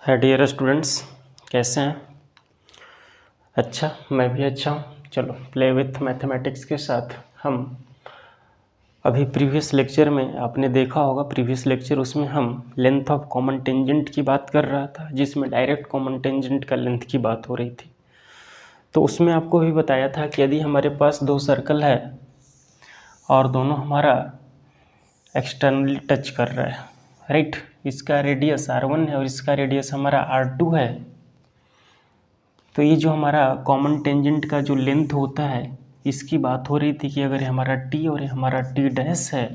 है dear students, कैसे हैं? अच्छा, मैं भी अच्छा हूँ। चलो, प्ले विथ मैथमेटिक्स के साथ हम अभी प्रीवियस लेक्चर में आपने देखा होगा, प्रीवियस लेक्चर उसमें हम लेंथ ऑफ कॉमन टेंजेंट की बात कर रहा था, जिसमें डायरेक्ट कॉमन टेंजेंट का लेंथ की बात हो रही थी। तो उसमें आपको भी बताया था कि यदि हमारे पास दो सर्कल है और दोनों हमारा एक्सटर्नली टच कर रहा है, राइट, इसका रेडियस r1 है और इसका रेडियस हमारा r2 है, तो ये जो हमारा कॉमन टेंजेंट का जो लेंथ होता है, इसकी बात हो रही थी कि अगर हमारा t और हमारा t डैश है,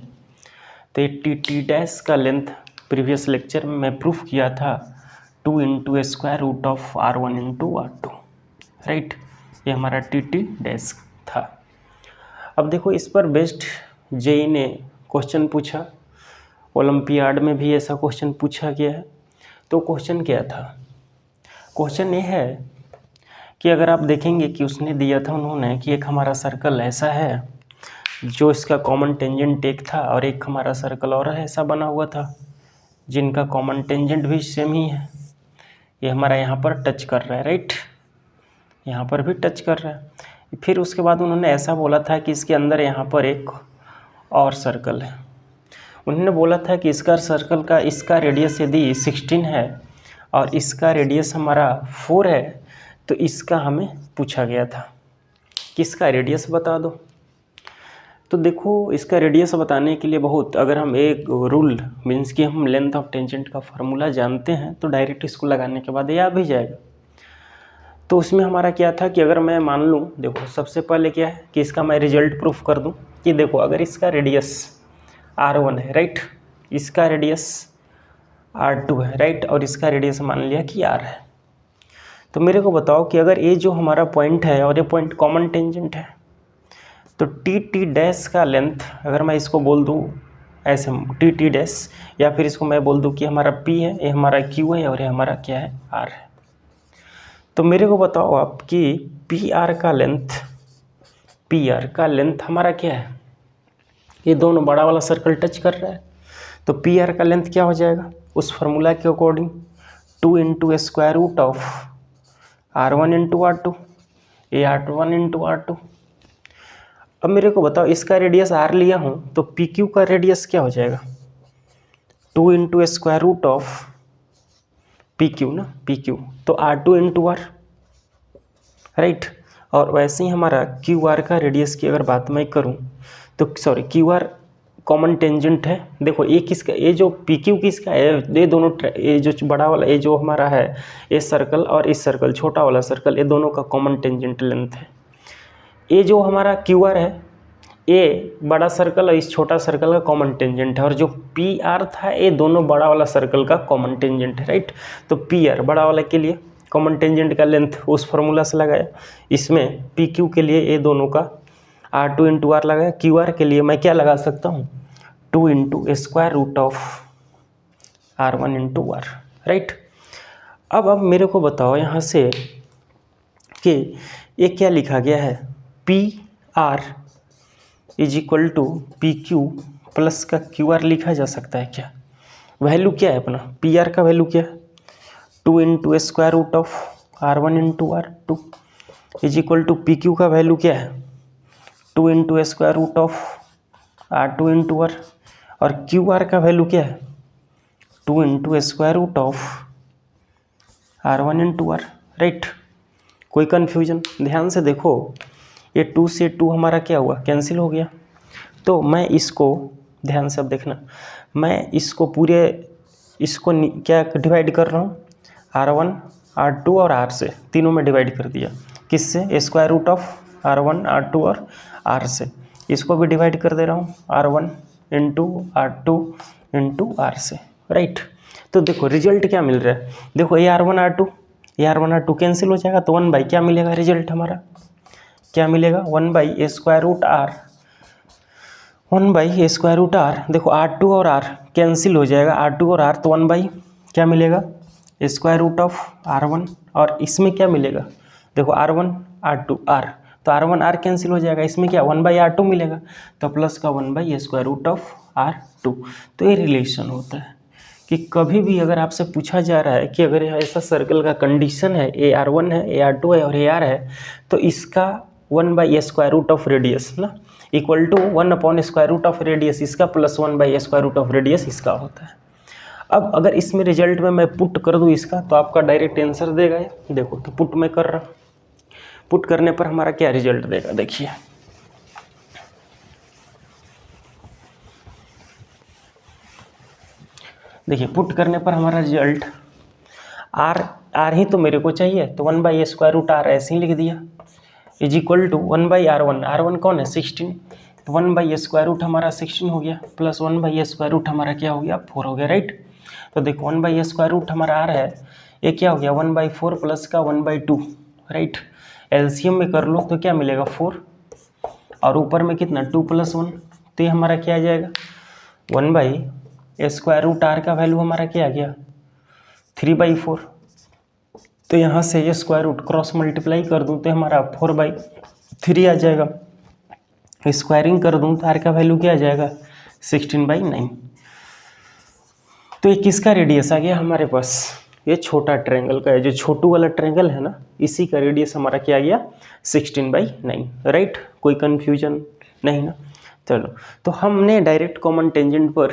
तो ये t डैश का लेंथ प्रीवियस लेक्चर में मैं प्रूफ किया था 2 × square root of r1 × r2, right. ये हमारा t डैश था। अब देखो, इस पर बेस्ड जेई ने क्वेश्चन पूछा, ओलंपियाड में भी ऐसा क्वेश्चन पूछा गया है। तो क्वेश्चन क्या था? क्वेश्चन ये है कि अगर आप देखेंगे कि उसने दिया था उन्होंने कि एक हमारा सर्कल ऐसा है जो इसका कॉमन टेंजेंट एक था और एक हमारा सर्कल और ऐसा बना हुआ था जिनका कॉमन टेंजेंट भी सेम ही है। ये हमारा यहाँ पर टच कर रहा है, राइट, यहाँ पर भी टच कर रहा है। फिर उसके बाद उन्होंने ऐसा बोला था कि इसके अंदर यहाँ पर एक और सर्कल है। उन्होंने बोला था कि इसका सर्कल का इसका रेडियस यदि 16 है और इसका रेडियस हमारा 4 है, तो इसका हमें पूछा गया था कि इसका रेडियस बता दो। तो देखो, इसका रेडियस बताने के लिए बहुत, अगर हम एक रूल मीन्स कि हम लेंथ ऑफ टेंजेंट का फार्मूला जानते हैं तो डायरेक्ट इसको लगाने के बाद ये आ भी जाएगा। तो उसमें हमारा क्या था कि अगर मैं मान लूँ, देखो सबसे पहले क्या है कि इसका मैं रिजल्ट प्रूफ कर दूँ कि देखो अगर इसका रेडियस r1 है, राइट, इसका रेडियस r2 है, राइट, और इसका रेडियस मान लिया कि r है, तो मेरे को बताओ कि अगर ये जो हमारा पॉइंट है और ये पॉइंट कॉमन टेंजेंट है, तो टी डैश का लेंथ अगर मैं इसको बोल दूँ ऐसे टी डैश, या फिर इसको मैं बोल दूँ कि हमारा p है, ये हमारा q है और ये हमारा क्या है, r है। तो मेरे को बताओ आप कि pr का लेंथ हमारा क्या है? ये दोनों बड़ा वाला सर्कल टच कर रहा है, तो pr का लेंथ क्या हो जाएगा उस फार्मूला के according? 2 × square root of r1 × r2, ये r1 × r2। अब मेरे को बताओ, इसका रेडियस r लिया हूँ तो pq का रेडियस क्या हो जाएगा? 2 × स्क्वायर रूट ऑफ pq ना, pq, तो r2 × r, राइट। और वैसे ही हमारा QR का रेडियस की अगर बात मैं करूं तो सॉरी, QR कॉमन टेंजेंट है। देखो ये किसका, ये जो PQ किसका है, ये दोनों, ये जो बड़ा वाला, ये जो हमारा है ये सर्कल और इस सर्कल छोटा वाला सर्कल, ये दोनों का कॉमन टेंजेंट लेंथ है। ये जो हमारा QR है, ये बड़ा सर्कल और इस छोटा सर्कल का कॉमन टेंजेंट है, और जो PR था ये दोनों बड़ा वाला सर्कल का कॉमन टेंजेंट है, राइट। तो PR बड़ा वाला के लिए कॉमन टेंजेंट का लेंथ उस फार्मूला से लगाया, इसमें PQ के लिए ये दोनों का r2 × r लगाया, QR के लिए मैं क्या लगा सकता हूँ 2 × square root of r1 × r, right. अब मेरे को बताओ यहाँ से कि ये क्या लिखा गया है, PR = PQ प्लस का QR लिखा जा सकता है क्या? वैल्यू क्या है अपना, PR का वैल्यू क्या है? 2 × square root of r1 × r2 = PQ का वैल्यू क्या है? 2 × square root of r2 × r, और QR का वैल्यू क्या है? 2 × square root of r1 × r, right. कोई कन्फ्यूजन? ध्यान से देखो, ये 2 से 2 हमारा क्या हुआ, कैंसिल हो गया। तो मैं इसको ध्यान से अब देखना, मैं इसको पूरे इसको क्या डिवाइड कर रहा हूँ, r1 r2 और r से, तीनों में डिवाइड कर दिया। किससे? Square root of r1 r2 और r से। इसको भी डिवाइड कर दे रहा हूँ r1 × r2 × r से, राइट। तो देखो रिजल्ट क्या मिल रहा है, देखो ये r1 r2 कैंसिल हो जाएगा, तो 1 बाई क्या मिलेगा, रिजल्ट हमारा क्या मिलेगा, 1 by square root r, 1 by square root r। देखो r2 और r कैंसिल हो जाएगा, r2 और r, तो 1 बाई क्या मिलेगा, स्क्वायर रूट ऑफ r1, और इसमें क्या मिलेगा, देखो r1 r2 r, तो r1 r कैंसिल हो जाएगा, इसमें क्या 1 बाई r2 मिलेगा, तो प्लस का 1 by square root of r2। तो ये रिलेशन होता है कि कभी भी अगर आपसे पूछा जा रहा है कि अगर ऐसा सर्कल का कंडीशन है AR1 है, AR2 है और AR है, तो इसका 1/√ऑफ रेडियस ना इक्वल टू 1/√ऑफ रेडियस इसका प्लस 1/√ऑफ रेडियस इसका होता है। अब अगर इसमें रिजल्ट में मैं पुट कर दूँ इसका, तो आपका डायरेक्ट आंसर देगा ये। देखो, तो पुट मैं कर रहा हूँ। पुट करने पर हमारा क्या रिजल्ट देगा, देखिए। देखिए, पुट करने पर हमारा रिजल्ट आर ही तो मेरे को चाहिए, तो 1/√R ऐसे ही लिख दिया is equal to 1/R1। R1 कौन है, 16, तो 1/√, हमारा 16 हो गया, प्लस 1/√, हमारा क्या हो गया, 4 हो गया, राइट। तो देखो 1/√, हमारा R है, ये क्या हो गया 1/4 प्लस का 1/2, राइट। एलसीएम में कर लो तो क्या मिलेगा 4, और ऊपर में कितना 2 + 1, तो ये हमारा क्या आ जाएगा 1/√R का वैल्यू हमारा क्या आ गया 3/4। तो यहाँ से ये स्क्वायर रूट क्रॉस मल्टीप्लाई कर दूँ तो हमारा 4/3 आ जाएगा। स्क्वायरिंग कर दूँ तो R का वैल्यू क्या आ जाएगा 16/9। तो ये किसका रेडियस आ गया हमारे पास, ये छोटा ट्रायंगल का है, जो छोटू वाला ट्रायंगल है ना, इसी का रेडियस हमारा क्या आ गया 16/9, राइट। कोई कन्फ्यूजन नहीं ना। चलो, तो हमने डायरेक्ट कॉमन टेंजेंट पर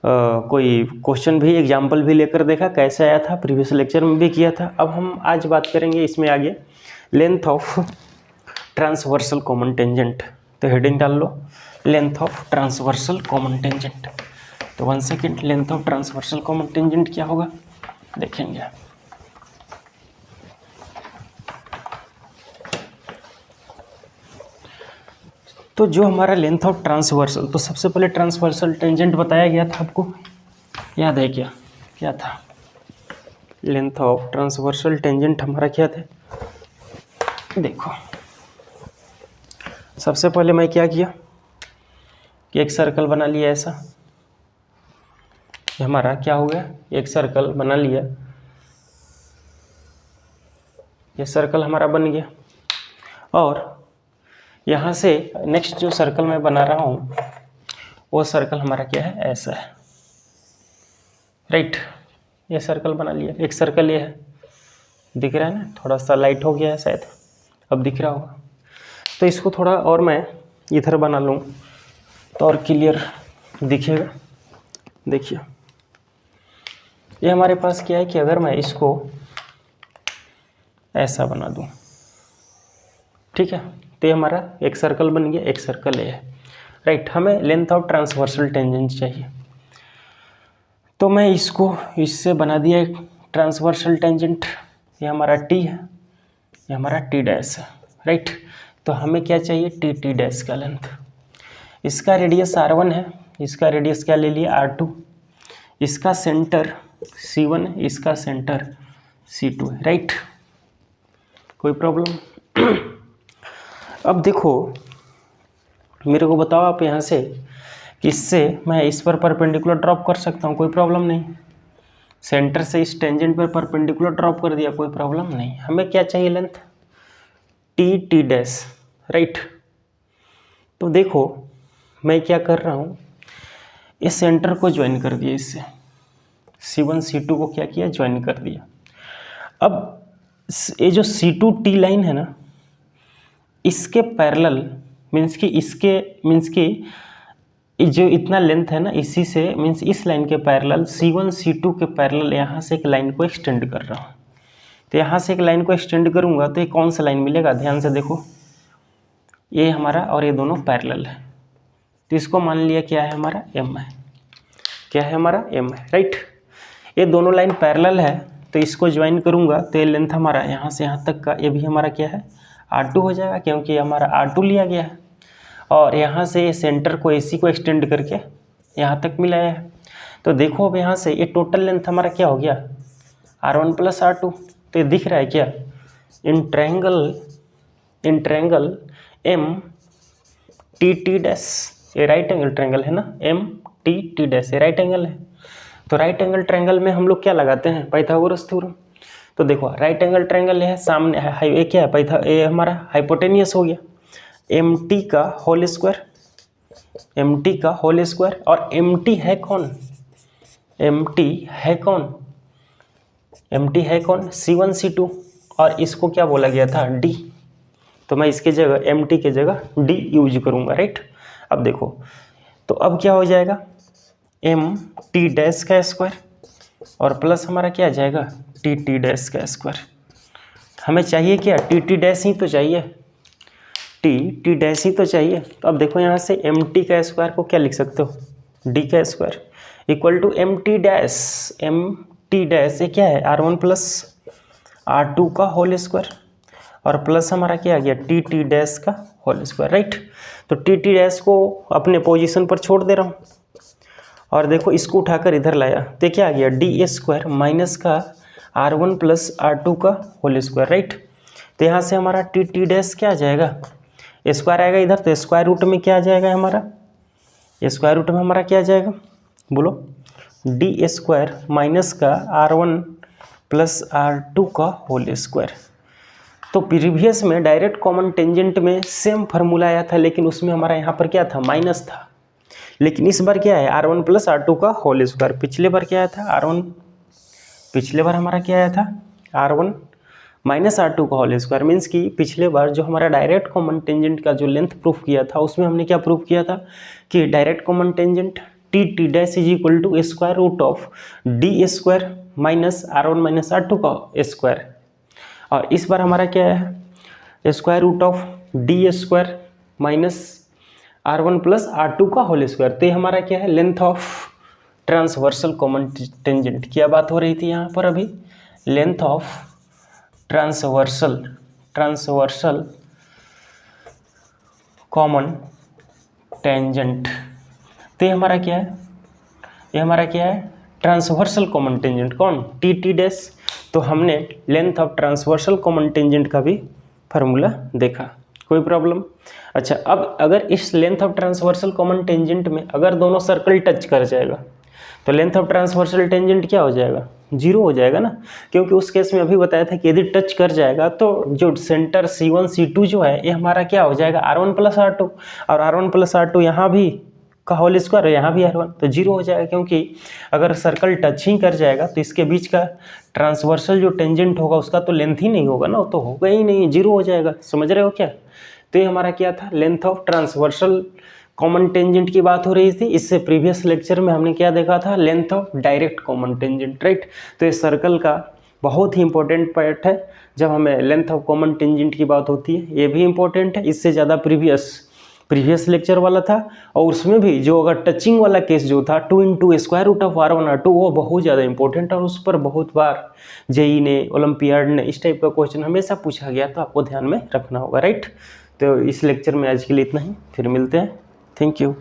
कोई क्वेश्चन भी, एग्जाम्पल भी लेकर देखा कैसे आया था, प्रीवियस लेक्चर में भी किया था। अब हम आज बात करेंगे इसमें आगे length of transversal common tangent. तो हेडिंग डाल लो length of transversal common tangent. तो 1 second, length of transversal common tangent क्या होगा देखेंगे। तो जो हमारा लेंथ ऑफ ट्रांसवर्सल, तो सबसे पहले ट्रांसवर्सल टेंजेंट बताया गया था, आपको याद है क्या, क्या था लेंथ ऑफ ट्रांसवर्सल टेंजेंट हमारा क्या था। देखो, सबसे पहले मैं क्या किया कि एक सर्कल बना लिया ऐसा, ये हमारा क्या हो गया, एक सर्कल बना लिया, ये सर्कल हमारा बन गया। और यहाँ से नेक्स्ट जो सर्कल मैं बना रहा हूँ वो सर्कल हमारा क्या है, ऐसा है, राइट। ये सर्कल बना लिया, एक सर्कल ये है, दिख रहा है ना, थोड़ा सा लाइट हो गया है शायद, अब दिख रहा होगा। तो इसको थोड़ा और मैं इधर बना लूँ तो और क्लियर दिखेगा। देखिए, ये हमारे पास क्या है कि अगर मैं इसको ऐसा बना दूँ, ठीक है, तो ये हमारा एक सर्कल बन गया, एक सर्कल ये है, राइट। हमें लेंथ ऑफ ट्रांसवर्सल टेंजेंट चाहिए, तो मैं इसको इससे बना दिया एक ट्रांसवर्सल टेंजेंट। ये हमारा टी है, ये हमारा टी डैश है, राइट। तो हमें क्या चाहिए, टी डैश का लेंथ। इसका रेडियस R1 है, इसका रेडियस क्या ले लिया R2, इसका सेंटर C1 है, इसका सेंटर C2 है, राइट। कोई प्रॉब्लम। अब देखो, मेरे को बताओ आप यहाँ से कि इससे मैं इस पर परपेंडिकुलर ड्रॉप कर सकता हूँ, कोई प्रॉब्लम नहीं। सेंटर से इस टेंजेंट पर परपेंडिकुलर ड्रॉप कर दिया, कोई प्रॉब्लम नहीं। हमें क्या चाहिए लेंथ टी डैश, राइट। तो देखो मैं क्या कर रहा हूँ, इस सेंटर को ज्वाइन कर दिया, इससे C1 C2 को क्या किया, ज्वाइन कर दिया। अब ये जो C2 टी लाइन है ना, इसके पैरेलल मीन्स कि जो इतना लेंथ है ना, इसी से मीन्स इस लाइन के पैरेलल C1 C2 के पैरेलल यहाँ से एक लाइन को एक्सटेंड कर रहा हूँ। तो यहाँ से एक लाइन को एक्सटेंड करूँगा तो ये कौन सा लाइन मिलेगा, ध्यान से देखो, ये हमारा और ये दोनों पैरेलल है, तो इसको मान लिया क्या है हमारा M है, क्या है हमारा M है, राइट। ये दोनों लाइन पैरेलल है, तो इसको ज्वाइन करूँगा तो ये लेंथ हमारा यहाँ से यहाँ तक का, ये भी हमारा क्या है R2 हो जाएगा, क्योंकि हमारा R2 लिया गया है। और यहाँ से सेंटर को AC को एक्सटेंड करके यहाँ तक मिलाया है। तो देखो अब यहाँ से ये टोटल लेंथ हमारा क्या हो गया R1 + R2। तो ये दिख रहा है क्या, इन ट्रायंगल MTT डैश, ये राइट एंगल ट्रायंगल है ना, MTT डैश ये राइट एंगल है। तो राइट एंगल ट्रायंगल में हम लोग क्या लगाते हैं, पाइथागोरस थ्योरम। तो देखो राइट एंगल ट्रायंगल है, सामने ये क्या है, ये हमारा हाइपोटेनियस हो गया, MT का होल स्क्वायर, और MT है कौन, एम टी है कौन, एम टी है कौन, C1 C2, और इसको क्या बोला गया था, डी, तो मैं इसके जगह एम टी के जगह डी यूज करूँगा, राइट। अब देखो, तो अब क्या हो जाएगा, एम टी डैश का स्क्वायर और प्लस हमारा क्या आ जाएगा, टी टी डैश का स्क्वायर। हमें चाहिए क्या, टी टी डैश ही तो चाहिए, टी टी डैश ही तो चाहिए। तो अब देखो यहाँ से एम टी का स्क्वायर को क्या लिख सकते हो, डी का square equal to M T dash, M T dash ये क्या है, R1 प्लस R2 का होल स्क्वायर, और प्लस हमारा क्या आ गया, टी टी डैश का होल स्क्वायर, राइट। तो टी टी डैश को अपने पोजीशन पर छोड़ दे रहा हूँ, और देखो इसको उठाकर इधर लाया तो क्या आ गया, डी स्क्वायर माइनस का R1 प्लस R2 का होल स्क्वायर, राइट। तो यहाँ से हमारा टी टी डैश क्या आ जाएगा, स्क्वायर आएगा इधर, तो स्क्वायर रूट में क्या आ जाएगा हमारा, स्क्वायर रूट में हमारा क्या आ जाएगा, बोलो, डी स्क्वायर माइनस का R1 प्लस R2 का होल स्क्वायर। तो प्रीवियस में डायरेक्ट कॉमन टेंजेंट में सेम फार्मूला आया था, लेकिन उसमें हमारा यहाँ पर क्या था, माइनस था, लेकिन इस बार क्या है, R1 प्लस R2 का होल स्क्वायर। पिछले बार क्या आया था, R1, पिछले बार हमारा क्या आया था, R1 माइनस R2 का होल स्क्वायर। मीन्स कि पिछले बार जो हमारा डायरेक्ट कॉमन टेंजेंट का जो लेंथ प्रूफ किया था, उसमें हमने क्या प्रूफ किया था कि direct common tangent T T dash is equal to square root of D square minus R1 minus R2 का स्क्वायर। और इस बार हमारा क्या है, square root of D square minus R1 plus R2 का होल स्क्वायर। तो ये हमारा क्या है, length of transversal common tangent. क्या बात हो रही थी यहाँ पर अभी, length of transversal common tangent. तो ये हमारा क्या है, ये हमारा क्या है, ट्रांसवर्सल कॉमन टेंजेंट, कौन, टी टी डैश। तो हमने length of transversal common tangent का भी फार्मूला देखा, कोई प्रॉब्लम। अच्छा, अब अगर इस length of transversal common tangent में अगर दोनों सर्कल टच कर जाएगा, तो लेंथ ऑफ ट्रांसवर्सल टेंजेंट क्या हो जाएगा, जीरो हो जाएगा ना, क्योंकि उस केस में अभी बताया था कि यदि टच कर जाएगा तो जो सेंटर C1 C2 जो है ये हमारा क्या हो जाएगा, R1 प्लस R2, और R1 प्लस R2 यहाँ भी का होल स्क्वायर है, यहाँ भी R1, तो जीरो हो जाएगा। क्योंकि अगर सर्कल टच ही कर जाएगा तो इसके बीच का ट्रांसवर्सल जो टेंजेंट होगा उसका तो लेंथ ही नहीं होगा ना, तो होगा ही नहीं, जीरो हो जाएगा। समझ रहे हो क्या। तो ये हमारा क्या था, length of transversal common tangent की बात हो रही थी। इससे प्रीवियस लेक्चर में हमने क्या देखा था, length of direct common tangent, right. तो ये सर्कल का बहुत ही इंपॉर्टेंट पार्ट है जब हमें लेंथ ऑफ कॉमन टेंजेंट की बात होती है, ये भी इंपॉर्टेंट है। इससे ज़्यादा प्रीवियस लेक्चर वाला था, और उसमें भी जो अगर टचिंग वाला केस जो था 2 into square root of R1 R2, वो बहुत ज़्यादा इंपॉर्टेंट, और उस पर बहुत बार जेई ने, ओलंपियाड ने इस टाइप का क्वेश्चन हमेशा पूछा गया, तो आपको ध्यान में रखना होगा, राइट। तो इस लेक्चर में आज के लिए इतना ही, फिर मिलते हैं, थैंक यू।